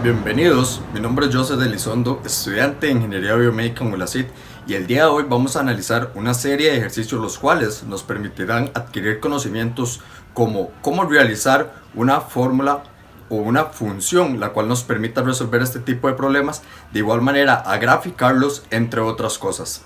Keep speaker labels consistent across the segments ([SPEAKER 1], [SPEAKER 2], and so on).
[SPEAKER 1] Bienvenidos, mi nombre es Joseph Elizondo, estudiante de Ingeniería Biomédica en ULACIT, y el día de hoy vamos a analizar una serie de ejercicios los cuales nos permitirán adquirir conocimientos como cómo realizar una fórmula o una función la cual nos permita resolver este tipo de problemas, de igual manera a graficarlos, entre otras cosas.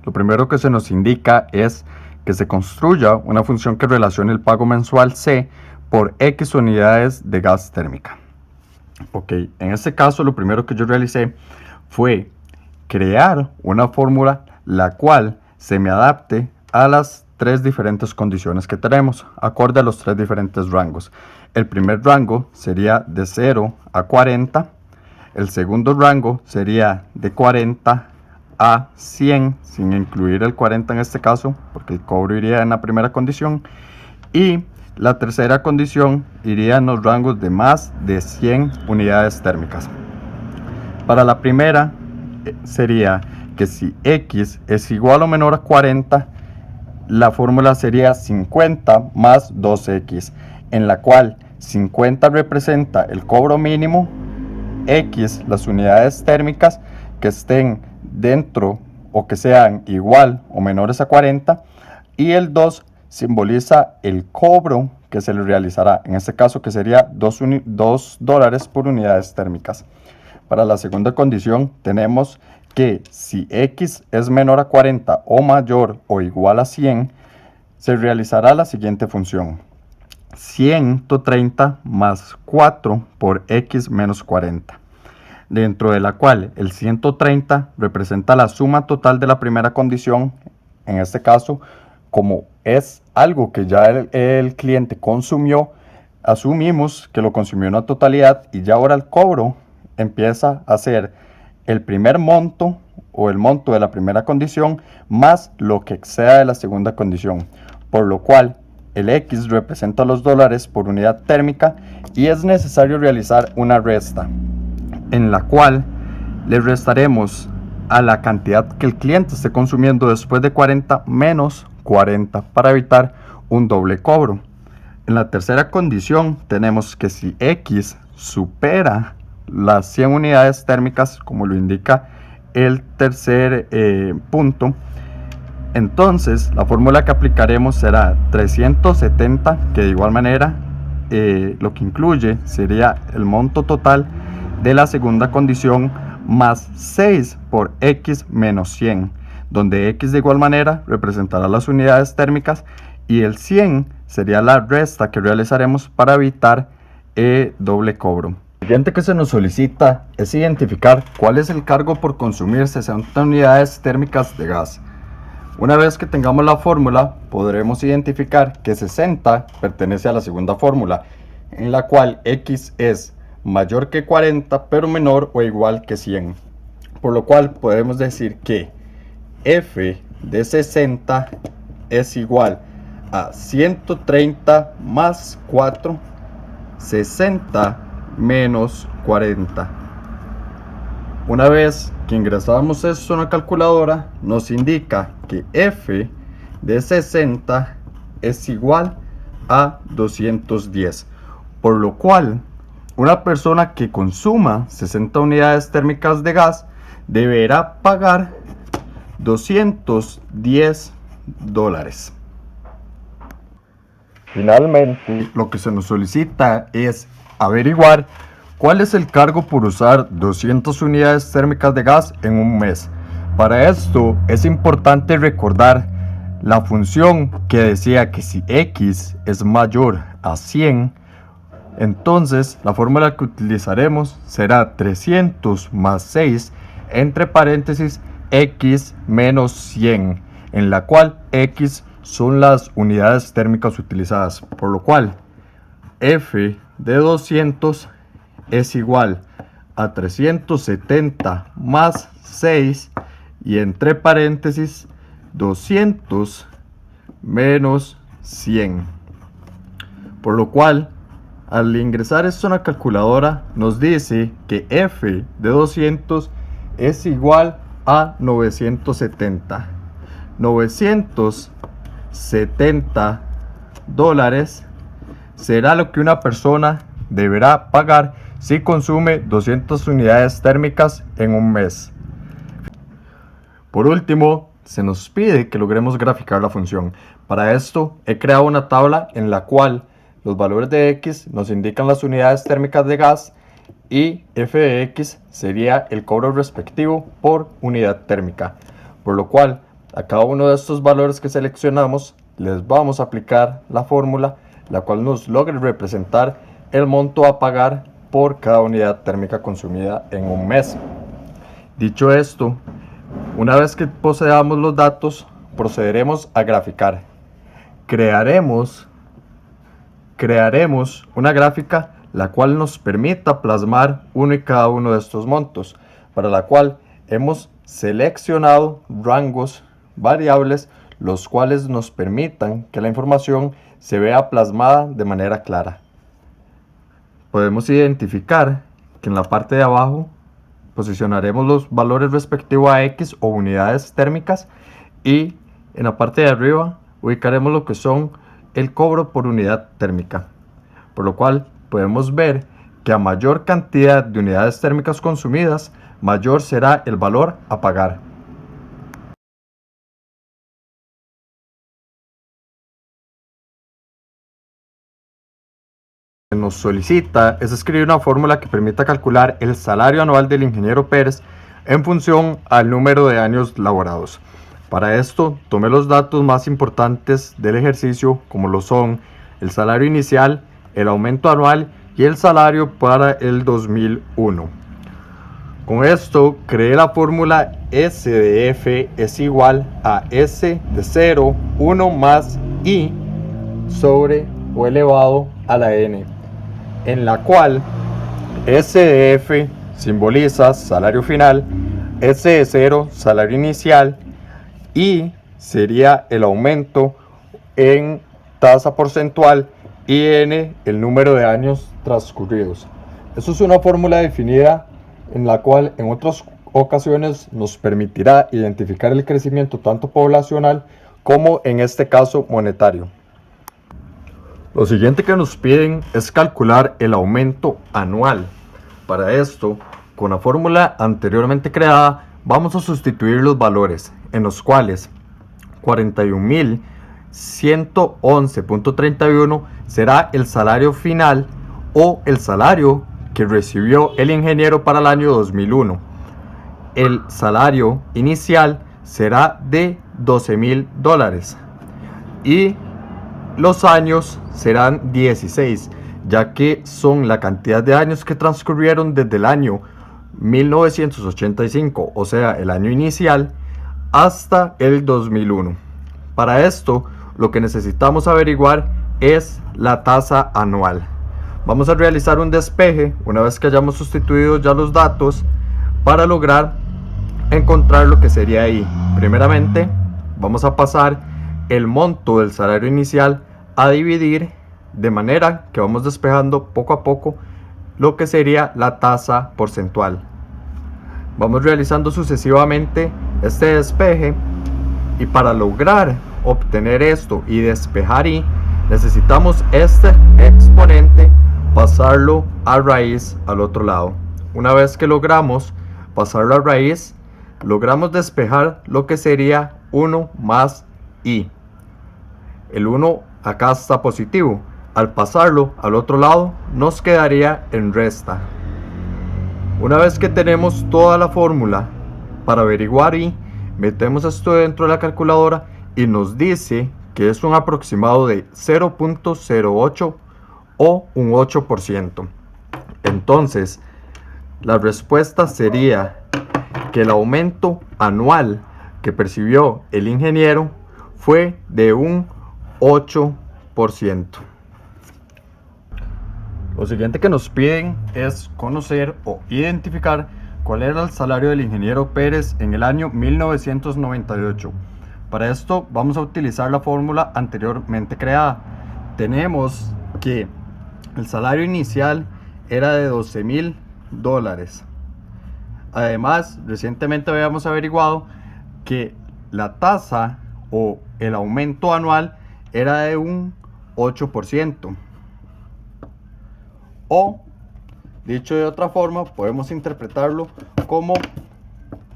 [SPEAKER 2] Lo primero que se nos indica es que se construya una función que relacione el pago mensual C por X unidades de gas térmica. Ok, en este caso lo primero que yo realicé fue crear una fórmula la cual se me adapte a las tres diferentes condiciones que tenemos, acorde a los tres diferentes rangos. El primer rango sería de 0 a 40, el segundo rango sería de 40 a 100, sin incluir el 40 en este caso, porque el cobro iría en la primera condición, y la tercera condición iría en los rangos de más de 100 unidades térmicas. Para la primera sería que si X es igual o menor a 40, la fórmula sería 50 más 2X, en la cual 50 representa el cobro mínimo, X las unidades térmicas que estén dentro o que sean igual o menores a 40, y el 2 simboliza el cobro que se le realizará, en este caso que sería $2 por unidades térmicas. Para la segunda condición tenemos que si X es menor a 40 o mayor o igual a 100, se realizará la siguiente función: 130 más 4 por X menos 40, dentro de la cual el 130 representa la suma total de la primera condición. En este caso, como es algo que ya el cliente consumió, asumimos que lo consumió en la totalidad, y ya ahora el cobro empieza a ser el primer monto o el monto de la primera condición más lo que exceda de la segunda condición, por lo cual el X representa los dólares por unidad térmica, y es necesario realizar una resta, en la cual le restaremos a la cantidad que el cliente esté consumiendo después de 40 menos 40 para evitar un doble cobro. En la tercera condición tenemos que si X supera las 100 unidades térmicas, como lo indica el tercer punto, entonces la fórmula que aplicaremos será 370, que de igual manera lo que incluye sería el monto total de la segunda condición más 6 por X menos 100, donde X de igual manera representará las unidades térmicas y el 100 sería la resta que realizaremos para evitar doble cobro. Lo siguiente que se nos solicita es identificar cuál es el cargo por consumir 60 unidades térmicas de gas. Una vez que tengamos la fórmula, podremos identificar que 60 pertenece a la segunda fórmula, en la cual X es mayor que 40 pero menor o igual que 100, por lo cual podemos decir que F de 60 es igual a 130 más 4, 60 menos 40. Una vez que ingresamos esto en la calculadora, nos indica que F de 60 es igual a 210, por lo cual una persona que consuma 60 unidades térmicas de gas deberá pagar $210. Finalmente, lo que se nos solicita es averiguar cuál es el cargo por usar 200 unidades térmicas de gas en un mes. Para esto es importante recordar la función que decía que si X es mayor a 100, entonces la fórmula que utilizaremos será 300 más 6 entre paréntesis X menos 100, en la cual X son las unidades térmicas utilizadas, por lo cual F de 200 es igual a 370 más 6 y entre paréntesis 200 menos 100, por lo cual al ingresar esto en la calculadora nos dice que F de 200 es igual a 970. $970 será lo que una persona deberá pagar si consume 200 unidades térmicas en un mes. Por último, se nos pide que logremos graficar la función. Para esto he creado una tabla en la cual los valores de X nos indican las unidades térmicas de gas y f de X sería el cobro respectivo por unidad térmica. Por lo cual, a cada uno de estos valores que seleccionamos les vamos a aplicar la fórmula, la cual nos logre representar el monto a pagar por cada unidad térmica consumida en un mes. Dicho esto, una vez que poseamos los datos, procederemos a graficar. Crearemos una gráfica la cual nos permita plasmar uno y cada uno de estos montos, para la cual hemos seleccionado rangos variables los cuales nos permitan que la información se vea plasmada de manera clara. Podemos identificar que en la parte de abajo posicionaremos los valores respectivos a X o unidades térmicas, y en la parte de arriba ubicaremos lo que son el cobro por unidad térmica, por lo cual podemos ver que a mayor cantidad de unidades térmicas consumidas, mayor será el valor a pagar. Lo que nos solicita es escribir una fórmula que permita calcular el salario anual del ingeniero Pérez en función al número de años laborados. Para esto, tome los datos más importantes del ejercicio, como lo son el salario inicial, el aumento anual y el salario para el 2001. Con esto, creé la fórmula S de F es igual a S de 0, 1 más I sobre o elevado a la N, en la cual S de F simboliza salario final, S de 0 salario inicial, I sería el aumento en tasa porcentual y N el número de años transcurridos. Esto es una fórmula definida en la cual en otras ocasiones nos permitirá identificar el crecimiento tanto poblacional como en este caso monetario. Lo siguiente que nos piden es calcular el aumento anual. Para esto, con la fórmula anteriormente creada, vamos a sustituir los valores, en los cuales 41.111.31 será el salario final o el salario que recibió el ingeniero para el año 2001. El salario inicial será de $12,000 y los años serán 16, ya que son la cantidad de años que transcurrieron desde el año 1985, o sea, el año inicial, hasta el 2001. Para esto, lo que necesitamos averiguar es la tasa anual. Vamos a realizar un despeje una vez que hayamos sustituido ya los datos para lograr encontrar lo que sería ahí. Primeramente, vamos a pasar el monto del salario inicial a dividir, de manera que vamos despejando poco a poco lo que sería la tasa porcentual. Vamos realizando sucesivamente este despeje, y para lograr obtener esto y despejar y necesitamos este exponente pasarlo a raíz al otro lado. Una vez que logramos pasarlo a raíz, logramos despejar lo que sería 1 más i. El 1 acá está positivo, al pasarlo al otro lado nos quedaría en resta. Una vez que tenemos toda la fórmula para averiguar y metemos esto dentro de la calculadora y nos dice que es un aproximado de 0.08 o un 8%. Entonces, la respuesta sería que el aumento anual que percibió el ingeniero fue de un 8%. Lo siguiente que nos piden es conocer o identificar cuál era el salario del ingeniero Pérez en el año 1998. Para esto vamos a utilizar la fórmula anteriormente creada. Tenemos que el salario inicial era de $12,000. Además, recientemente habíamos averiguado que la tasa o el aumento anual era de un 8%. O, dicho de otra forma, podemos interpretarlo como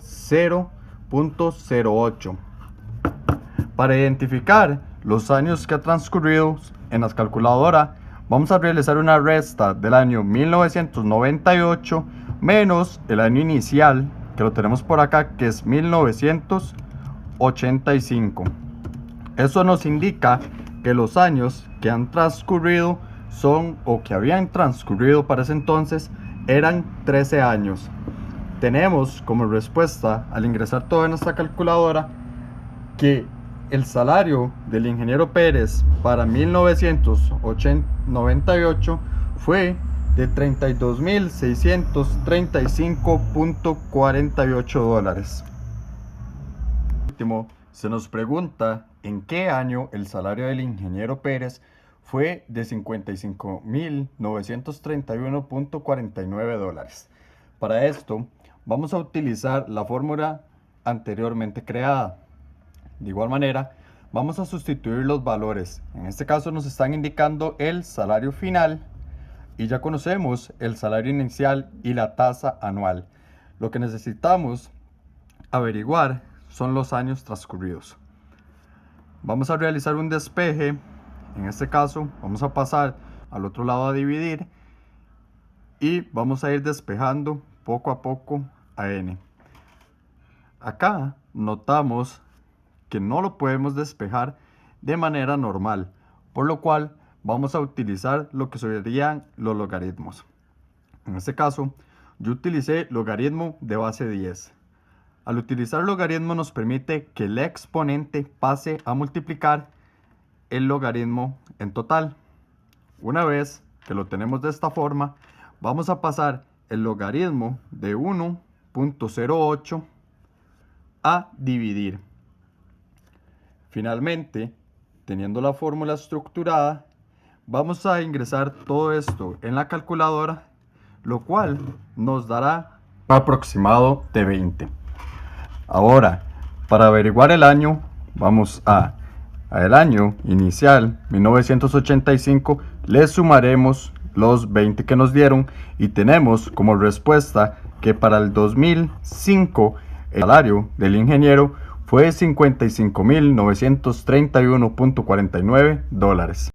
[SPEAKER 2] 0.08. Para identificar los años que ha transcurrido en la calculadora, vamos a realizar una resta del año 1998 menos el año inicial, que lo tenemos por acá, que es 1985. Eso nos indica que los años que han transcurrido son, o que habían transcurrido para ese entonces, eran 13 años. Tenemos como respuesta, al ingresar todo en nuestra calculadora, que el salario del ingeniero Pérez para 1998 fue de $32,635.48. Último, se nos pregunta en qué año el salario del ingeniero Pérez fue de $55,931.49. Para esto vamos a utilizar la fórmula anteriormente creada. De igual manera, vamos a sustituir los valores. En este caso nos están indicando el salario final y ya conocemos el salario inicial y la tasa anual. Lo que necesitamos averiguar son los años transcurridos. Vamos a realizar un despeje. En este caso vamos a pasar al otro lado a dividir y vamos a ir despejando poco a poco a n. Acá notamos que no lo podemos despejar de manera normal, por lo cual vamos a utilizar lo que serían los logaritmos. En este caso, yo utilicé logaritmo de base 10. Al utilizar logaritmo nos permite que el exponente pase a multiplicar el logaritmo en total. Una vez que lo tenemos de esta forma, vamos a pasar el logaritmo de 1.08 a dividir. Finalmente, teniendo la fórmula estructurada, vamos a ingresar todo esto en la calculadora, lo cual nos dará un aproximado de 20. Ahora, para averiguar el año, vamos a el año inicial, 1985, le sumaremos los 20 que nos dieron y tenemos como respuesta que para el 2005 el salario del ingeniero fue $55,931.49.